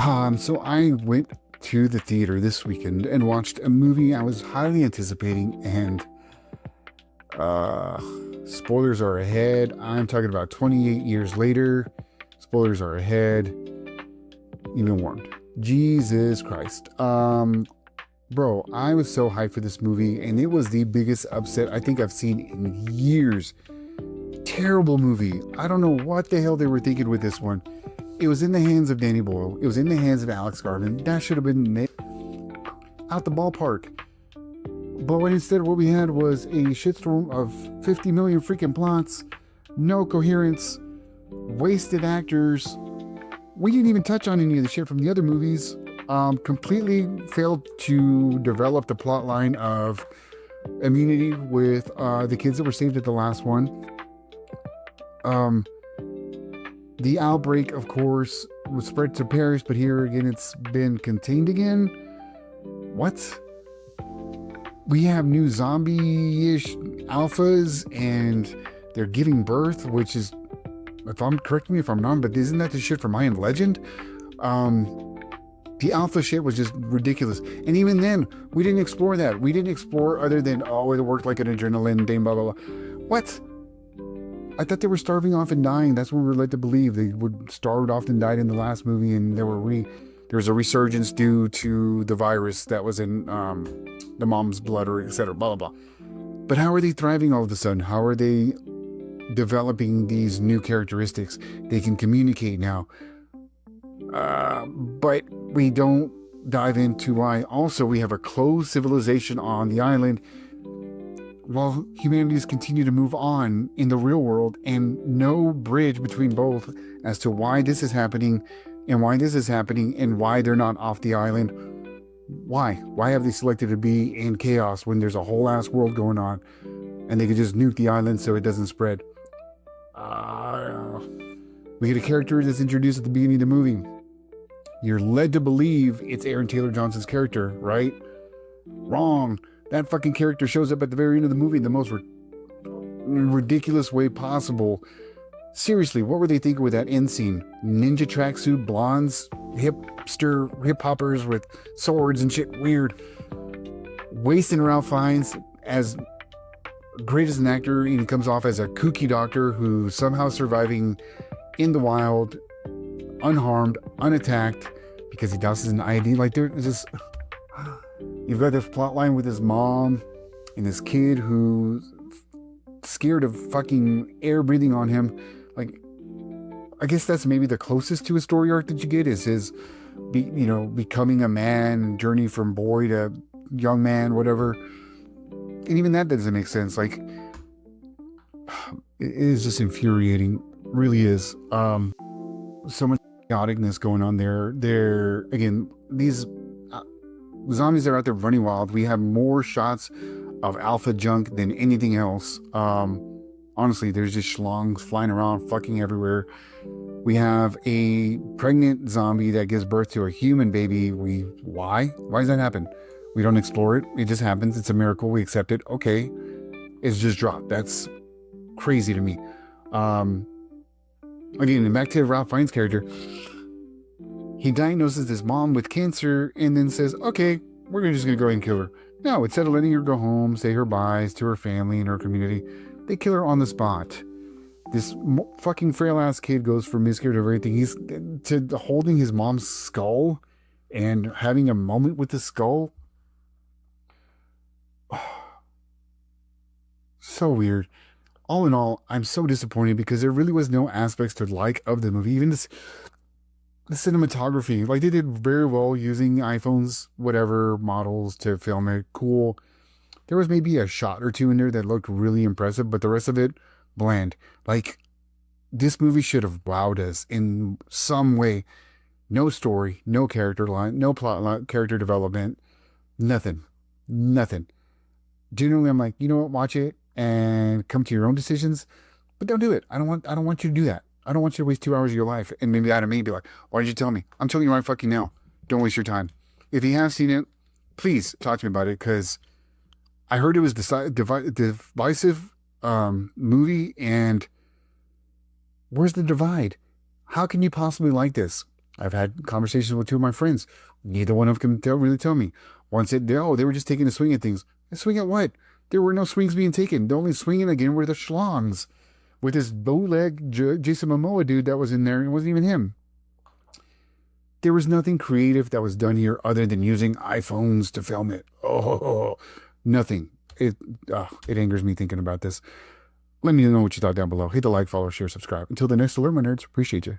So I went to the theater this weekend and watched a movie I was highly anticipating, and uh, spoilers are ahead. I'm talking about 28 years later. Spoilers are ahead. You've been warned. Jesus Christ. Bro, I was so hyped for this movie, and it was the biggest upset I think I've seen in years. Terrible movie. I don't know what the hell they were thinking with this one. It was in the hands of Danny Boyle. It was in the hands of Alex Garland. That should have been out the ballpark. But instead, what we had was a shitstorm of 50 million freaking plots, no coherence, wasted actors. We didn't even touch on any of the shit from the other movies. Completely failed to develop the plot line of immunity with the kids that were saved at the last one. The outbreak, of course, was spread to Paris, but here again, it's been contained again. What? We have new zombie-ish alphas, and they're giving birth, which is, correct me if I'm wrong, but isn't that the shit from I Am Legend? The alpha shit was just ridiculous. And even then, we didn't explore that. We didn't explore other than, oh, it worked like an adrenaline thing, blah, blah, blah. What? I thought they were starving off and dying. That's what we were led to believe. They would starved off and died in the last movie, and there was a resurgence due to the virus that was in the mom's blood, or etc. Blah blah blah. But how are they thriving all of a sudden? How are they developing these new characteristics? They can communicate now, but we don't dive into why. Also, we have a closed civilization on the island, while humanities continue to move on in the real world, and no bridge between both as to why this is happening and why this is happening and why they're not off the island. Why? Why have they selected to be in chaos when there's a whole ass world going on and they could just nuke the island so it doesn't spread? We get a character that's introduced at the beginning of the movie. You're led to believe it's Aaron Taylor Johnson's character, right? Wrong. That fucking character shows up at the very end of the movie in the most ridiculous way possible. Seriously, what were they thinking with that end scene? Ninja tracksuit, blondes, hip hoppers with swords and shit. Weird. Wasting Ralph Fiennes as great as an actor, and he comes off as a kooky doctor who's somehow surviving in the wild, unharmed, unattacked, because he douses an ID. Like, there's just... You've got this plot line with his mom and this kid who's scared of fucking air breathing on him. Like, I guess that's maybe the closest to a story arc that you get, is his, becoming a man, journey from boy to young man, whatever. And even that doesn't make sense. Like, it is just infuriating. Really is. So much chaoticness going on there. Again, these zombies are out there running wild. We have more shots of alpha junk than anything else. Honestly, there's just schlongs flying around, fucking everywhere. We have a pregnant zombie that gives birth to a human baby. Why does that happen? We don't explore it. It just happens. It's a miracle. We accept it. Okay, it's just dropped. That's crazy to me. Again, back to Ralph Fiennes' character. He diagnoses his mom with cancer and then says, okay, we're just going to go ahead and kill her. No, instead of letting her go home, say her byes to her family and her community, they kill her on the spot. This fucking frail-ass kid goes from miscarriage of everything. He's to holding his mom's skull and having a moment with the skull. So weird. All in all, I'm so disappointed because there really was no aspects to like of the movie. Even the cinematography, like, they did very well using iPhones, whatever models to film it. Cool. There was maybe a shot or two in there that looked really impressive, but the rest of it, bland. Like, this movie should have wowed us in some way. No story, no character line, no plot line, character development, nothing. Generally, I'm like, you know what, watch it and come to your own decisions, but don't do it. I don't want you to do that. I don't want you to waste 2 hours of your life. And maybe out of me be like, why did you tell me? I'm telling you right fucking now. Don't waste your time. If you have seen it, please talk to me about it, because I heard it was divisive movie, and where's the divide? How can you possibly like this? I've had conversations with two of my friends. Neither one of them can really tell me. One said, "No, they were just taking a swing at things." A swing at what? There were no swings being taken. The only swinging again were the schlongs with this bowleg Jason Momoa dude that was in there, and it wasn't even him. There was nothing creative that was done here other than using iPhones to film it. Oh, nothing. It angers me thinking about this. Let me know what you thought down below. Hit the like, follow, share, subscribe. Until the next Alert, my nerds. Appreciate you.